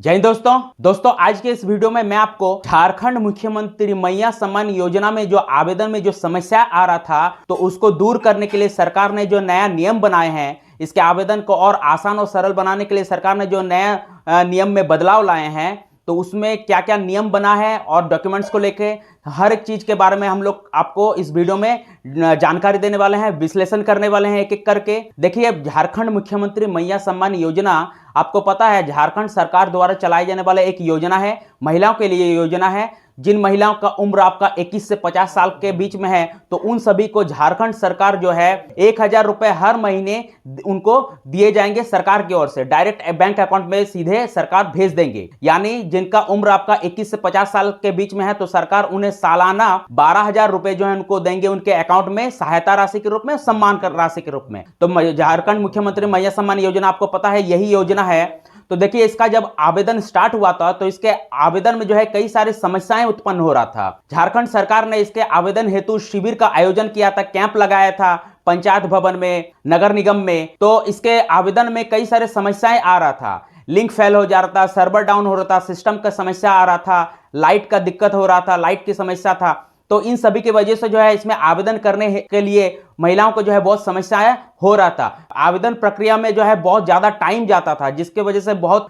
जय हिंद दोस्तों आज के इस वीडियो में मैं आपको झारखंड मुख्यमंत्री मैया सम्मान योजना में जो आवेदन में जो समस्या आ रहा था तो उसको दूर करने के लिए सरकार ने जो नया नियम बनाए हैं, इसके आवेदन को और आसान और सरल बनाने के लिए सरकार ने जो नया नियम में बदलाव लाए हैं, तो उसमें क्या क्या नियम बना है और डॉक्यूमेंट्स को लेके हर एक चीज के बारे में हम लोग आपको इस वीडियो में जानकारी देने वाले हैं, विश्लेषण करने वाले हैं एक एक करके। देखिए, झारखंड मुख्यमंत्री मैया सम्मान योजना आपको पता है झारखंड सरकार द्वारा चलाई जाने वाला एक योजना है, महिलाओं के लिए योजना है। जिन महिलाओं का उम्र आपका 21 से 50 साल के बीच में है तो उन सभी को झारखंड सरकार जो है 1,000 रुपए हर महीने उनको दिए जाएंगे सरकार की ओर से, डायरेक्ट बैंक अकाउंट में सीधे सरकार भेज देंगे। यानी जिनका उम्र आपका 21 से 50 साल के बीच में है तो सरकार उन्हें सालाना 12,000 रुपए जो है उनको देंगे उनके अकाउंट में, सहायता राशि के रूप में, सम्मान कर राशि के रूप में। तो झारखंड मुख्यमंत्री मैया सम्मान योजना आपको पता है यही योजना है। तो देखिए, इसका जब आवेदन स्टार्ट हुआ था तो इसके आवेदन में जो है कई सारी समस्याएं उत्पन्न हो रहा था। झारखंड सरकार ने इसके आवेदन हेतु शिविर का आयोजन किया था, कैंप लगाया था पंचायत भवन में, नगर निगम में। तो इसके आवेदन में कई सारे समस्याएं आ रहा था, लिंक फेल हो जा रहा था, सर्वर डाउन हो रहा था, सिस्टम का समस्या आ रहा था, लाइट का दिक्कत हो रहा था, लाइट की समस्या था। तो इन सभी की वजह से जो है इसमें आवेदन करने के लिए महिलाओं को जो है बहुत समस्याएं हो रहा था। आवेदन प्रक्रिया में जो है बहुत ज्यादा टाइम जाता था, जिसके वजह से बहुत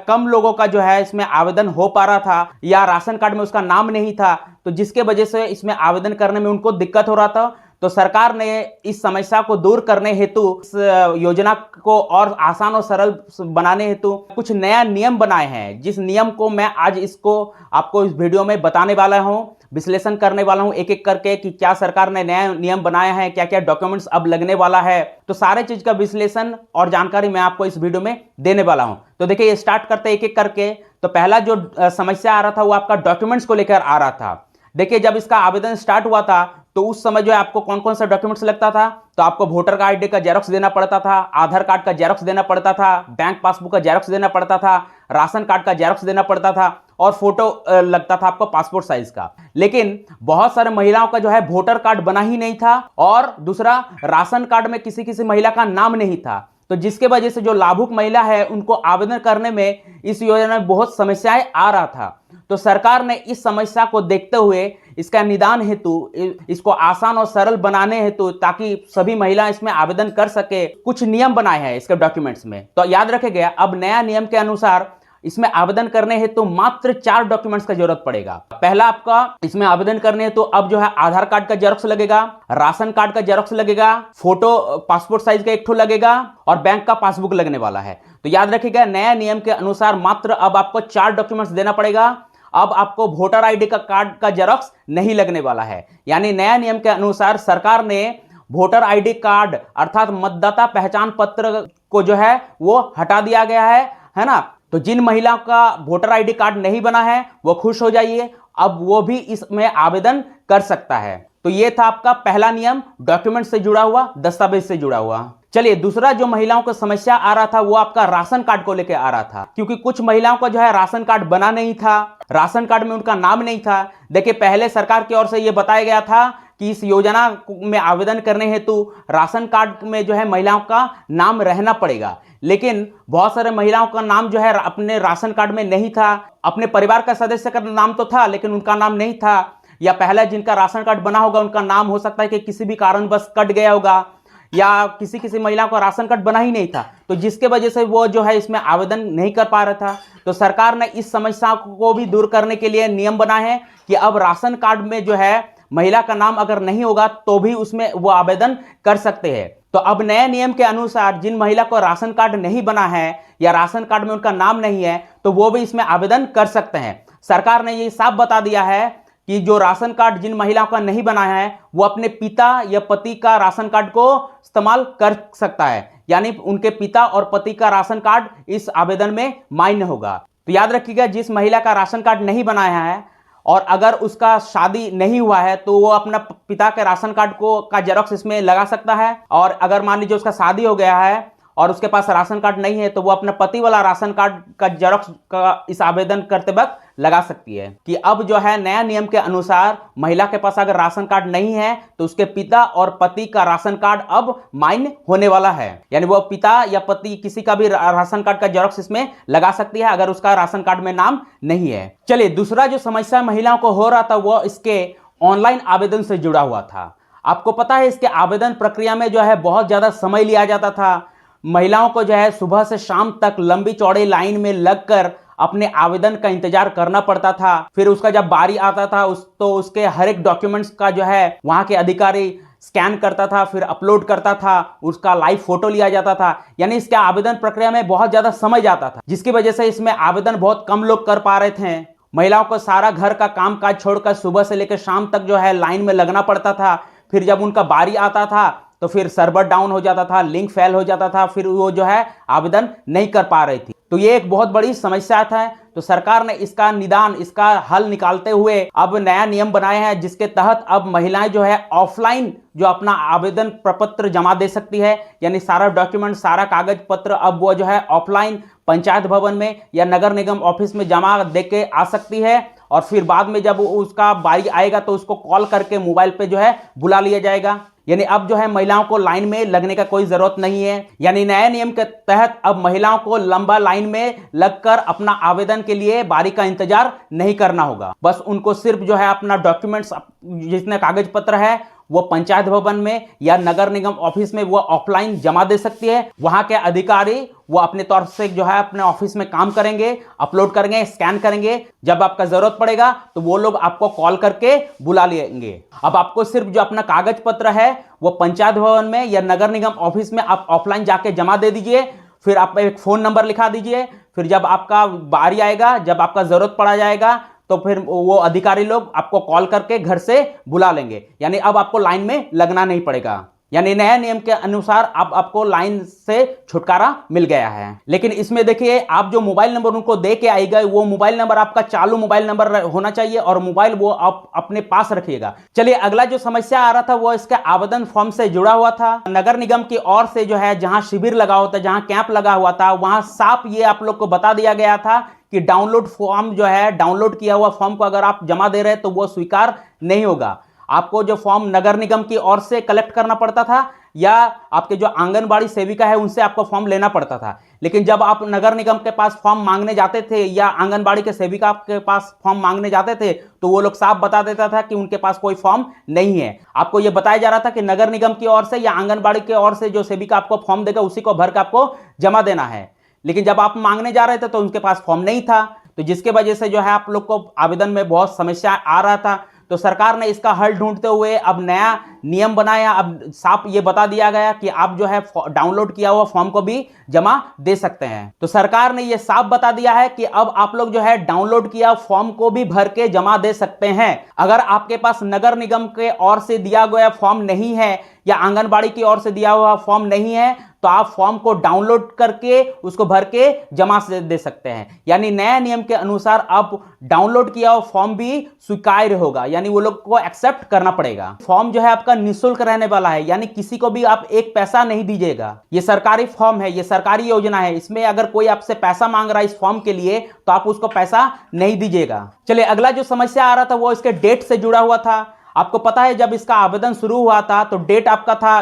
कम लोगों का जो है इसमें आवेदन हो पा रहा था, या राशन कार्ड में उसका नाम नहीं था, तो जिसके वजह से इसमें आवेदन करने में उनको दिक्कत हो रहा था। तो सरकार ने इस समस्या को दूर करने हेतु इस योजना को और आसान और सरल बनाने हेतु कुछ नया नियम बनाए हैं, जिस नियम को मैं आज इसको आपको इस वीडियो में बताने वाला हूं, विश्लेषण करने वाला हूं एक एक करके कि क्या सरकार ने नया नियम बनाया है, क्या क्या डॉक्यूमेंट्स अब लगने वाला है। तो सारे चीज का विश्लेषण और जानकारी मैं आपको इस वीडियो में देने वाला हूं। तो देखिए, स्टार्ट करते हैं एक एक करके। तो पहला जो समस्या आ रहा था वो आपका डॉक्यूमेंट्स को लेकर आ रहा था। देखिए, जब इसका आवेदन स्टार्ट हुआ था तो उस समय जो है आपको कौन कौन सा डॉक्यूमेंट्स लगता था, तो आपको वोटर का आईडी का जेरॉक्स देना पड़ता था, आधार कार्ड का जेरॉक्स देना पड़ता था, बैंक पासबुक का जेरॉक्स देना पड़ता था, राशन कार्ड का जेरॉक्स देना पड़ता था, और फोटो लगता था आपको पासपोर्ट साइज का। लेकिन बहुत सारे महिलाओं का जो है वोटर कार्ड बना ही नहीं था, और दूसरा राशन कार्ड में किसी किसी महिला का नाम नहीं था। तो जिसके वजह से जो लाभुक महिला है उनको आवेदन करने में इस योजना में बहुत समस्याएं आ रहा था। तो सरकार ने इस समस्या को देखते हुए इसका निदान हेतु, इसको आसान और सरल बनाने हेतु, ताकि सभी महिला इसमें आवेदन कर सके, कुछ नियम बनाए हैं इसके डॉक्यूमेंट्स में। तो याद रखेगा, अब नया नियम के अनुसार इसमें आवेदन करने हेतु मात्र 4 डॉक्यूमेंट्स का जरूरत पड़ेगा। पहला, आपका इसमें आवेदन करने हेतु अब जो है आधार कार्ड का जेरॉक्स लगेगा, राशन कार्ड का जेरॉक्स लगेगा, फोटो पासपोर्ट साइज का एक ठो लगेगा, और बैंक का पासबुक लगने वाला है। तो याद रखिएगा, नया नियम के अनुसार मात्र अब आपको 4 डॉक्यूमेंट्स देना पड़ेगा। अब आपको वोटर आईडी का कार्ड का जेरॉक्स नहीं लगने वाला है। यानी नया नियम के अनुसार सरकार ने वोटर आईडी कार्ड अर्थात मतदाता पहचान पत्र को जो है वो हटा दिया गया है ना। तो जिन महिलाओं का वोटर आईडी कार्ड नहीं बना है वो खुश हो जाइए, अब वो भी इसमें आवेदन कर सकता है। तो ये था आपका पहला नियम, डॉक्यूमेंट से जुड़ा हुआ, दस्तावेज से जुड़ा हुआ। चलिए, दूसरा जो महिलाओं को समस्या आ रहा था वो आपका राशन कार्ड को लेकर आ रहा था, क्योंकि कुछ महिलाओं का जो है राशन कार्ड बना नहीं था, राशन कार्ड में उनका नाम नहीं था। देखिए, पहले सरकार की ओर से यह बताया गया था कि इस योजना में आवेदन करने हेतु राशन कार्ड में जो है महिलाओं का नाम रहना पड़ेगा, लेकिन बहुत सारे महिलाओं का नाम जो है अपने राशन कार्ड में नहीं था। अपने परिवार का सदस्य का नाम तो था लेकिन उनका नाम नहीं था, या पहले जिनका राशन कार्ड बना होगा उनका नाम हो सकता है कि किसी भी कारणवश कट गया होगा, या किसी किसी महिला को राशन कार्ड बना ही नहीं था, तो जिसके वजह से वो जो है इसमें आवेदन नहीं कर पा रहा था। तो सरकार ने इस समस्या को भी दूर करने के लिए नियम बनाए हैं कि अब राशन कार्ड में जो है महिला का नाम अगर नहीं होगा तो भी उसमें वो आवेदन कर सकते हैं। तो अब नए नियम के अनुसार जिन महिला को राशन कार्ड नहीं बना है या राशन कार्ड में उनका नाम नहीं है तो वो भी इसमें आवेदन कर सकते हैं। सरकार ने ये साफ बता दिया है कि जो राशन कार्ड जिन महिलाओं का नहीं बना है वो अपने पिता या पति का राशन कार्ड को इस्तेमाल कर सकता है, यानी उनके पिता और पति का राशन कार्ड इस आवेदन में मान्य होगा। तो याद रखिएगा, जिस महिला का राशन कार्ड नहीं बनाया है और अगर उसका शादी नहीं हुआ है तो वो अपना पिता के राशन कार्ड को का जेरॉक्स इसमें लगा सकता है, और अगर मान लीजिए उसका शादी हो गया है और उसके पास राशन कार्ड नहीं है तो वो अपने पति वाला राशन कार्ड का जेरॉक्स का इस आवेदन करते वक्त लगा सकती है कि अब जो है नया नियम के अनुसार महिला के पास अगर राशन कार्ड नहीं है तो उसके पिता और पति का राशन कार्ड अब मान्य होने वाला है। यानी वो पिता या पति किसी का भी राशन कार्ड का जेरॉक्स इसमें लगा सकती है अगर उसका राशन कार्ड में नाम नहीं है। चलिए, दूसरा जो समस्या महिलाओं को हो रहा था वो इसके ऑनलाइन आवेदन से जुड़ा हुआ था। आपको पता है इसके आवेदन प्रक्रिया में जो है बहुत ज्यादा समय लिया जाता था। महिलाओं को जो है सुबह से शाम तक लंबी चौड़ी लाइन में लगकर अपने आवेदन का इंतजार करना पड़ता था। फिर उसका जब बारी आता था तो उसके हर एक डॉक्यूमेंट्स का जो है वहां के अधिकारी स्कैन करता था, फिर अपलोड करता था, उसका लाइव फोटो लिया जाता था। यानी इसके आवेदन प्रक्रिया में बहुत ज्यादा समय जाता था, जिसकी वजह से इसमें आवेदन बहुत कम लोग कर पा रहे थे। महिलाओं को सारा घर का काम काज छोड़कर सुबह से लेकर शाम तक जो है लाइन में लगना पड़ता था। फिर जब उनका बारी आता था तो फिर सर्वर डाउन हो जाता था, लिंक फेल हो जाता था, फिर वो जो है आवेदन नहीं कर पा रही थी। तो ये एक बहुत बड़ी समस्या था। तो सरकार ने इसका निदान, इसका हल निकालते हुए अब नया नियम बनाए हैं जिसके तहत अब महिलाएं जो है ऑफलाइन जो अपना आवेदन प्रपत्र जमा दे सकती है। यानी सारा डॉक्यूमेंट, सारा कागज पत्र अब वो जो है ऑफलाइन पंचायत भवन में या नगर निगम ऑफिस में जमा दे के आ सकती है। और फिर बाद में जब उसका बारी आएगा तो उसको कॉल करके मोबाइल पे जो है बुला लिया जाएगा। यानी अब जो है महिलाओं को लाइन में लगने का कोई जरूरत नहीं है। यानी नए नियम के तहत अब महिलाओं को लंबा लाइन में लगकर अपना आवेदन के लिए बारी का इंतजार नहीं करना होगा। बस उनको सिर्फ जो है अपना डॉक्यूमेंट्स, जितने कागज पत्र है वो पंचायत भवन में या नगर निगम ऑफिस में वो ऑफलाइन जमा दे सकती है। वहां के अधिकारी वो अपने तौर से जो है अपने ऑफिस में काम करेंगे, अपलोड करेंगे, स्कैन करेंगे। जब आपका जरूरत पड़ेगा तो वो लोग आपको कॉल करके बुला लेंगे। अब आपको सिर्फ जो अपना कागज पत्र है वो पंचायत भवन में या नगर निगम ऑफिस में आप ऑफलाइन जाके जमा दे दीजिए। फिर आप एक फोन नंबर लिखा दीजिए। फिर जब आपका बारी आएगा, जब आपका जरूरत पड़ा जाएगा तो फिर वो अधिकारी लोग आपको कॉल करके घर से बुला लेंगे। यानी अब आपको लाइन में लगना नहीं पड़ेगा। यानी नए नियम के अनुसार अब आपको लाइन से छुटकारा मिल गया है। लेकिन इसमें देखिए, आप जो मोबाइल नंबर उनको दे के आएगा वो मोबाइल नंबर आपका चालू मोबाइल नंबर होना चाहिए और मोबाइल वो आप अपने पास रखिएगा। चलिए, अगला जो समस्या आ रहा था वो इसके आवेदन फॉर्म से जुड़ा हुआ था। नगर निगम की ओर से जो है जहां शिविर लगा होता, जहां कैंप लगा हुआ था, वहां साफ ये आप लोग को बता दिया गया था कि डाउनलोड फॉर्म जो है, डाउनलोड किया हुआ फॉर्म को अगर आप जमा दे रहे हैं तो वो स्वीकार नहीं होगा। आपको जो फॉर्म नगर निगम की ओर से कलेक्ट करना पड़ता था या आपके जो आंगनबाड़ी सेविका है उनसे आपको फॉर्म लेना पड़ता था। लेकिन जब आप नगर निगम के पास फॉर्म मांगने जाते थे या आंगनबाड़ी के सेविका के पास फॉर्म मांगने जाते थे तो वो लोग साफ बता देता था कि उनके पास कोई फॉर्म नहीं है। आपको ये बताया जा रहा था कि नगर निगम की ओर से या आंगनबाड़ी की ओर से जो सेविका आपको फॉर्म देगा उसी को भर के आपको जमा देना है। लेकिन जब आप मांगने जा रहे थे तो उनके पास फॉर्म नहीं था, तो जिसके वजह से जो है आप लोग को आवेदन में बहुत समस्या आ रहा था। तो सरकार ने इसका हल ढूंढते हुए अब नया नियम बनाया। अब साफ ये बता दिया गया कि आप जो है डाउनलोड किया हुआ फॉर्म को भी जमा दे सकते हैं। तो सरकार ने ये साफ बता दिया है कि अब आप लोग जो है डाउनलोड किया फॉर्म को भी भर के जमा दे सकते हैं। अगर आपके पास नगर निगम के ओर से दिया गया फॉर्म नहीं है या आंगनबाड़ी की ओर से दिया हुआ फॉर्म नहीं है तो आप फॉर्म को डाउनलोड करके उसको भर के जमा दे सकते हैं। यानी नए नियम के अनुसार अब डाउनलोड किया हुआ फॉर्म भी स्वीकार्य होगा, यानी वो लोग को एक्सेप्ट करना पड़ेगा। फॉर्म जो है आपका निःशुल्क रहने वाला है, यानी किसी को भी आप एक पैसा नहीं दीजिएगा। ये सरकारी फॉर्म है, ये सरकारी योजना है। इसमें अगर कोई आपसे पैसा मांग रहा है इस फॉर्म के लिए तो आप उसको पैसा नहीं दीजिएगा। चलिए, अगला जो समस्या आ रहा था वो इसके डेट से जुड़ा हुआ था। आपको पता है जब इसका आवेदन शुरू हुआ था तो डेट आपका था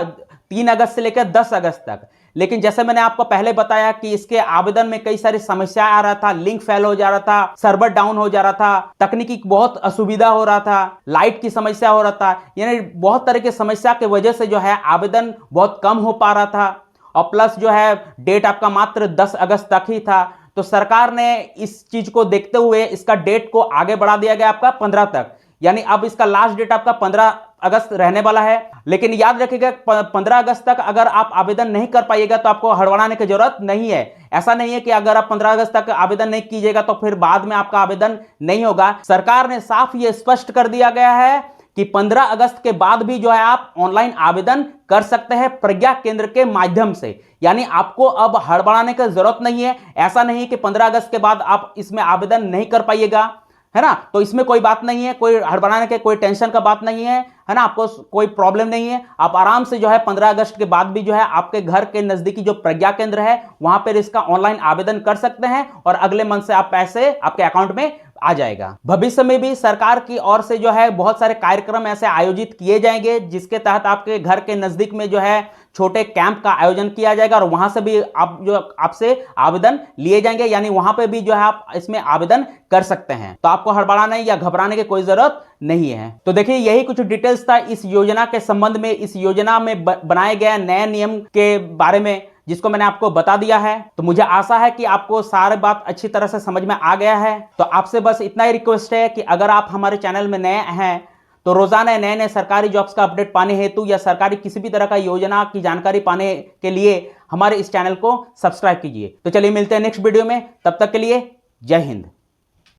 3 अगस्त से लेकर 10 अगस्त तक। लेकिन जैसे मैंने आपको पहले बताया कि इसके आवेदन में कई सारी समस्याएं आ रहा था, लिंक फेल हो जा रहा था, सर्वर डाउन हो जा रहा था, तकनीकी बहुत असुविधा हो रहा था, लाइट की समस्या हो रहा था। यानी बहुत तरह की समस्या की वजह से जो है आवेदन बहुत कम हो पा रहा था। और प्लस जो है डेट आपका मात्र 10 अगस्त तक ही था। तो सरकार ने इस चीज को देखते हुए इसका डेट को आगे बढ़ा दिया गया आपका 15 तक। यानी अब इसका लास्ट डेट आपका 15 अगस्त रहने वाला है। लेकिन याद रखिएगा 15 अगस्त तक अगर आप आवेदन नहीं कर पाइएगा तो आपको हड़बड़ाने की जरूरत नहीं है। ऐसा नहीं है कि अगर आप 15 अगस्त तक आवेदन नहीं कीजिएगा तो फिर बाद में आपका आवेदन नहीं होगा। सरकार ने साफ ये स्पष्ट कर दिया गया है कि 15 अगस्त के बाद भी जो है आप ऑनलाइन आवेदन कर सकते हैं प्रज्ञा केंद्र के माध्यम से। यानी आपको अब हड़बड़ाने की जरूरत नहीं है। ऐसा नहीं कि 15 अगस्त के बाद आप इसमें आवेदन नहीं कर पाइएगा। है ना। तो इसमें कोई बात नहीं है, कोई हड़बड़ाने के कोई टेंशन का बात नहीं है ना। आपको कोई प्रॉब्लम नहीं है, आप आराम से जो है 15 अगस्त के बाद भी जो है आपके घर के नजदीकी जो प्रज्ञा केंद्र है वहां पर इसका ऑनलाइन आवेदन कर सकते हैं और अगले मंथ से आप पैसे आपके अकाउंट में आ जाएगा। भविष्य में भी सरकार की ओर से जो है बहुत सारे कार्यक्रम ऐसे आयोजित किए जाएंगे जिसके तहत आपके घर के नजदीक में जो है छोटे कैंप का आयोजन किया जाएगा और वहां से भी आप जो आपसे आवेदन लिए जाएंगे, यानी वहां पे भी जो है आप इसमें आवेदन कर सकते हैं। तो आपको हड़बड़ाने या घबराने की कोई जरूरत नहीं है। तो देखिए यही कुछ डिटेल्स था इस योजना के संबंध में, इस योजना में बनाए गए नए नियम के बारे में जिसको मैंने आपको बता दिया है। तो मुझे आशा है कि आपको सारी बात अच्छी तरह से समझ में आ गया है। तो आपसे बस इतना ही रिक्वेस्ट है कि अगर आप हमारे चैनल में नए हैं तो रोजाना नए नए सरकारी जॉब्स का अपडेट पाने हेतु या सरकारी किसी भी तरह का योजना की जानकारी पाने के लिए हमारे इस चैनल को सब्सक्राइब कीजिए। तो चलिए मिलते हैं नेक्स्ट वीडियो में, तब तक के लिए जय हिंद।